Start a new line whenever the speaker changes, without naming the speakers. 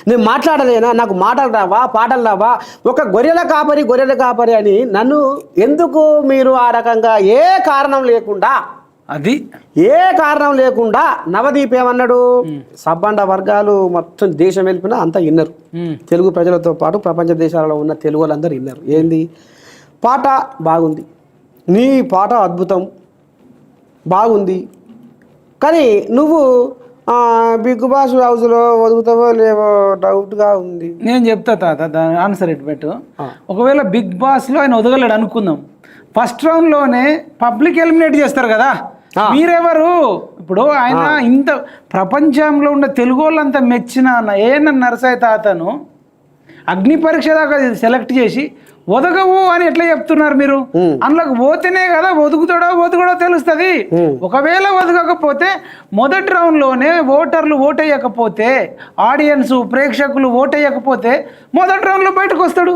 నేను మాట్లాడలేనా, నాకు మాటలు రావా, పాటలు రావా, ఒక గొర్రెల కాపరి అని నన్ను ఎందుకు మీరు ఆ రకంగా ఏ కారణం లేకుండా నవదీప్ ఏమన్నాడు? సబ్బండ వర్గాలు మొత్తం దేశం వెళ్ళిపోయినా అంతా విన్నారు. తెలుగు ప్రజలతో పాటు ప్రపంచ దేశాలలో ఉన్న తెలుగు వాళ్ళందరూ విన్నారు. ఏంది పాట బాగుంది, నీ పాట అద్భుతం బాగుంది, కానీ నువ్వు బిగ్ బాస్ హౌస్లో వదులుతావో లేవో డౌట్గా ఉంది.
నేను చెప్తా తాత, దాని ఆన్సర్ ఇటు పెట్టు. ఒకవేళ బిగ్ బాస్లో ఆయన వదగలేడు అనుకుందాం, ఫస్ట్ రౌండ్లోనే పబ్లిక్ ఎలిమినేట్ చేస్తారు కదా, మీరెవరు? ఇప్పుడు ఆయన ఇంత ప్రపంచంలో ఉన్న తెలుగు వాళ్ళంతా మెచ్చిన ఏఎన్ నరసయ్య తాతను అగ్ని పరీక్ష దాకా సెలెక్ట్ చేసి వదగవు అని ఎట్లా చెప్తున్నారు మీరు? అందులోకి పోతేనే కదా వదుగుడో తెలుస్తుంది. ఒకవేళ వదగకపోతే మొదటి రౌండ్లోనే ఓటర్లు ఓటేయకపోతే, ఆడియన్స్ ప్రేక్షకులు ఓటేయకపోతే మొదటి రౌండ్లో బయటకు వస్తాడు.